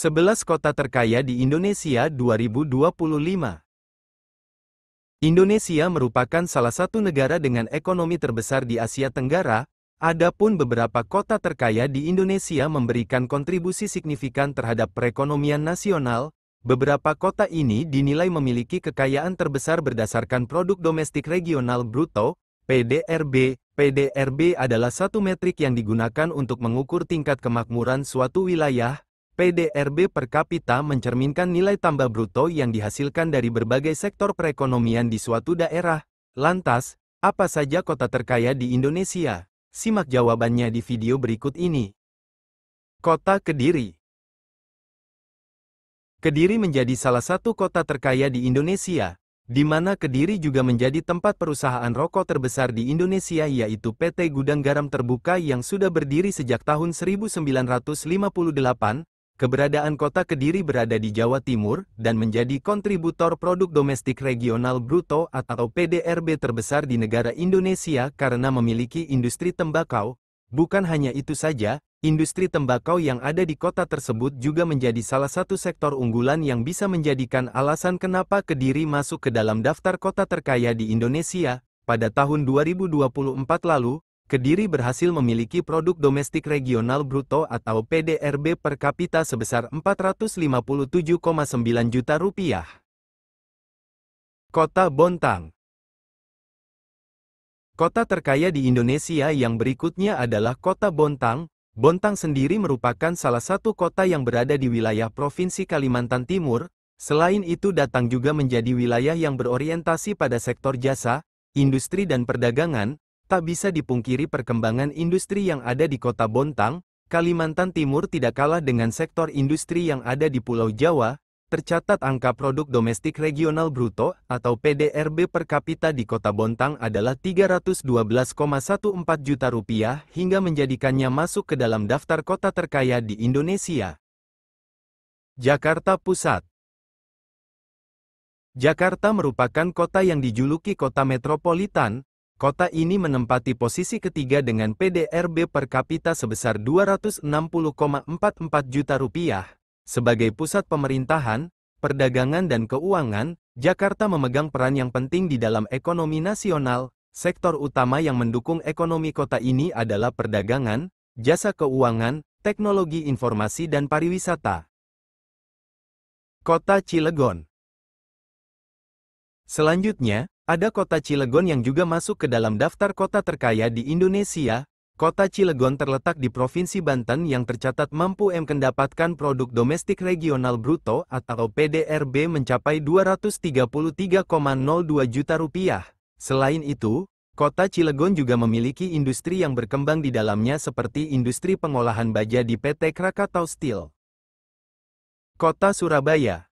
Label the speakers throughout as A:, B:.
A: 11 kota terkaya di Indonesia 2025. Indonesia merupakan salah satu negara dengan ekonomi terbesar di Asia Tenggara, adapun beberapa kota terkaya di Indonesia memberikan kontribusi signifikan terhadap perekonomian nasional. Beberapa kota ini dinilai memiliki kekayaan terbesar berdasarkan produk domestik regional bruto, PDRB. PDRB adalah satu metrik yang digunakan untuk mengukur tingkat kemakmuran suatu wilayah. PDRB per kapita mencerminkan nilai tambah bruto yang dihasilkan dari berbagai sektor perekonomian di suatu daerah. Lantas, apa saja kota terkaya di Indonesia? Simak jawabannya di video berikut ini. Kota Kediri. Kediri menjadi salah satu kota terkaya di Indonesia, di mana Kediri juga menjadi tempat perusahaan rokok terbesar di Indonesia yaitu PT Gudang Garam Terbuka yang sudah berdiri sejak tahun 1958. Keberadaan kota Kediri berada di Jawa Timur, dan menjadi kontributor produk domestik regional bruto atau PDRB terbesar di negara Indonesia karena memiliki industri tembakau. Bukan hanya itu saja, industri tembakau yang ada di kota tersebut juga menjadi salah satu sektor unggulan yang bisa menjadikan alasan kenapa Kediri masuk ke dalam daftar kota terkaya di Indonesia. Pada tahun 2024 lalu, Kediri berhasil memiliki produk domestik regional bruto atau PDRB per kapita sebesar Rp457,9 juta. Kota Bontang. Kota terkaya di Indonesia yang berikutnya adalah Kota Bontang. Bontang sendiri merupakan salah satu kota yang berada di wilayah Provinsi Kalimantan Timur. Selain itu datang juga menjadi wilayah yang berorientasi pada sektor jasa, industri dan perdagangan. Tak bisa dipungkiri perkembangan industri yang ada di Kota Bontang, Kalimantan Timur tidak kalah dengan sektor industri yang ada di Pulau Jawa. Tercatat angka produk domestik regional bruto atau PDRB per kapita di Kota Bontang adalah Rp312,14 juta hingga menjadikannya masuk ke dalam daftar kota terkaya di Indonesia. Jakarta Pusat. Jakarta merupakan kota yang dijuluki kota metropolitan. Kota ini menempati posisi ketiga dengan PDRB per kapita sebesar Rp260,44 juta. Sebagai pusat pemerintahan, perdagangan dan keuangan, Jakarta memegang peran yang penting di dalam ekonomi nasional. Sektor utama yang mendukung ekonomi kota ini adalah perdagangan, jasa keuangan, teknologi informasi dan pariwisata. Kota Cilegon. Selanjutnya, ada kota Cilegon yang juga masuk ke dalam daftar kota terkaya di Indonesia. Kota Cilegon terletak di Provinsi Banten yang tercatat mampu mendapatkan produk domestik regional bruto atau PDRB mencapai Rp233,02 juta. Selain itu, kota Cilegon juga memiliki industri yang berkembang di dalamnya seperti industri pengolahan baja di PT Krakatau Steel. Kota Surabaya.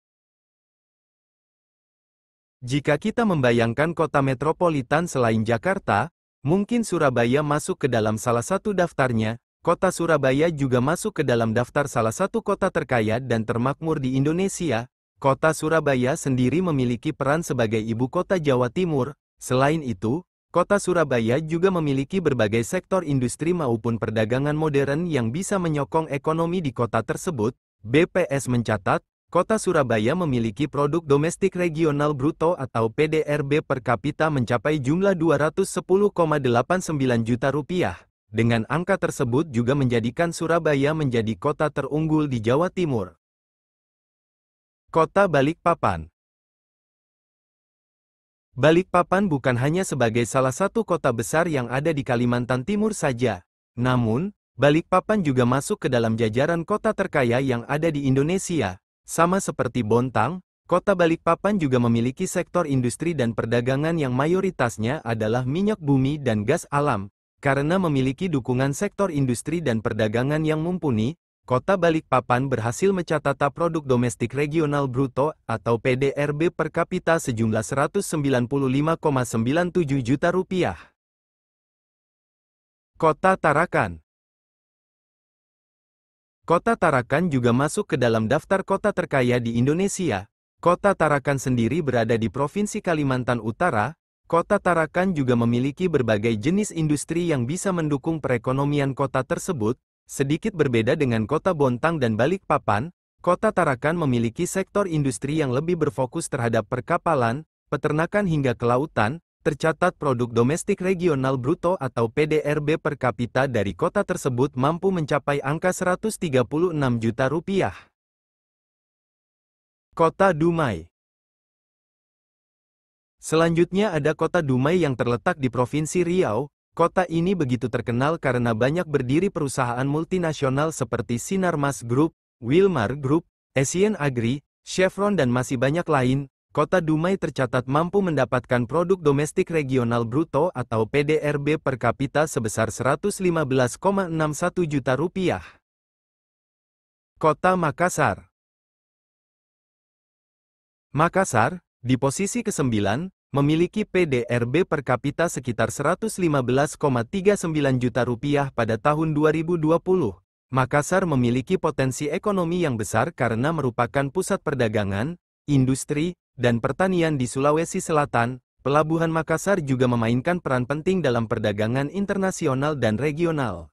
A: Jika kita membayangkan kota metropolitan selain Jakarta, mungkin Surabaya masuk ke dalam salah satu daftarnya. Kota Surabaya juga masuk ke dalam daftar salah satu kota terkaya dan termakmur di Indonesia. Kota Surabaya sendiri memiliki peran sebagai ibu kota Jawa Timur. Selain itu, kota Surabaya juga memiliki berbagai sektor industri maupun perdagangan modern yang bisa menyokong ekonomi di kota tersebut. BPS mencatat, Kota Surabaya memiliki produk domestik regional bruto atau PDRB per kapita mencapai jumlah Rp210,89 juta. Dengan angka tersebut juga menjadikan Surabaya menjadi kota terunggul di Jawa Timur. Kota Balikpapan. Balikpapan bukan hanya sebagai salah satu kota besar yang ada di Kalimantan Timur saja, namun, Balikpapan juga masuk ke dalam jajaran kota terkaya yang ada di Indonesia. Sama seperti Bontang, kota Balikpapan juga memiliki sektor industri dan perdagangan yang mayoritasnya adalah minyak bumi dan gas alam. Karena memiliki dukungan sektor industri dan perdagangan yang mumpuni, kota Balikpapan berhasil mencatat produk domestik regional bruto atau PDRB per kapita sejumlah Rp195,97 juta. Kota Tarakan. Kota Tarakan juga masuk ke dalam daftar kota terkaya di Indonesia. Kota Tarakan sendiri berada di Provinsi Kalimantan Utara. Kota Tarakan juga memiliki berbagai jenis industri yang bisa mendukung perekonomian kota tersebut. Sedikit berbeda dengan kota Bontang dan Balikpapan, Kota Tarakan memiliki sektor industri yang lebih berfokus terhadap perkapalan, peternakan hingga kelautan. Tercatat produk domestik regional bruto atau PDRB per kapita dari kota tersebut mampu mencapai angka 136 juta rupiah. Kota Dumai. Selanjutnya ada Kota Dumai yang terletak di Provinsi Riau. Kota ini begitu terkenal karena banyak berdiri perusahaan multinasional seperti Sinarmas Group, Wilmar Group, Asian Agri, Chevron dan masih banyak lain. Kota Dumai tercatat mampu mendapatkan produk domestik regional bruto atau PDRB per kapita sebesar 115,61 juta rupiah. Kota Makassar. Makassar, di posisi ke-9, memiliki PDRB per kapita sekitar 115,39 juta rupiah pada tahun 2020. Makassar memiliki potensi ekonomi yang besar karena merupakan pusat perdagangan, industri, dan pertanian di Sulawesi Selatan. Pelabuhan Makassar juga memainkan peran penting dalam perdagangan internasional dan regional.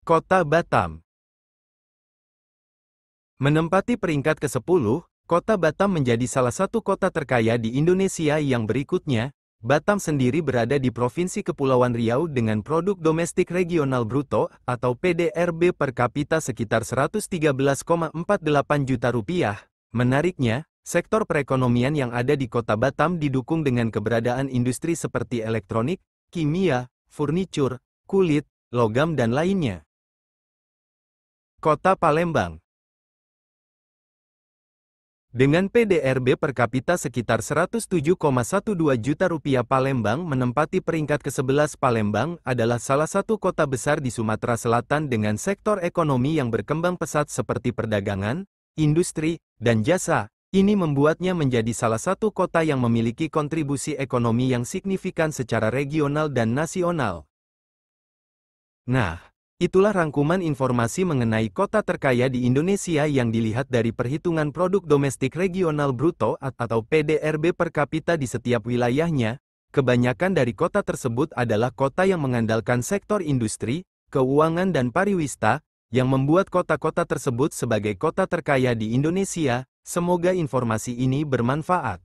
A: Kota Batam. Menempati peringkat ke-10, Kota Batam menjadi salah satu kota terkaya di Indonesia yang berikutnya. Batam sendiri berada di Provinsi Kepulauan Riau dengan produk domestik regional bruto atau PDRB per kapita sekitar 113,48 juta rupiah. Menariknya, sektor perekonomian yang ada di Kota Batam didukung dengan keberadaan industri seperti elektronik, kimia, furnitur, kulit, logam dan lainnya. Kota Palembang. Dengan PDRB per kapita sekitar 107,12 juta rupiah, Palembang menempati peringkat ke-11. Palembang adalah salah satu kota besar di Sumatera Selatan dengan sektor ekonomi yang berkembang pesat seperti perdagangan, industri, dan jasa. Ini membuatnya menjadi salah satu kota yang memiliki kontribusi ekonomi yang signifikan secara regional dan nasional. Nah, itulah rangkuman informasi mengenai kota terkaya di Indonesia yang dilihat dari perhitungan produk domestik regional bruto atau PDRB per kapita di setiap wilayahnya. Kebanyakan dari kota tersebut adalah kota yang mengandalkan sektor industri, keuangan dan pariwisata, yang membuat kota-kota tersebut sebagai kota terkaya di Indonesia. Semoga informasi ini bermanfaat.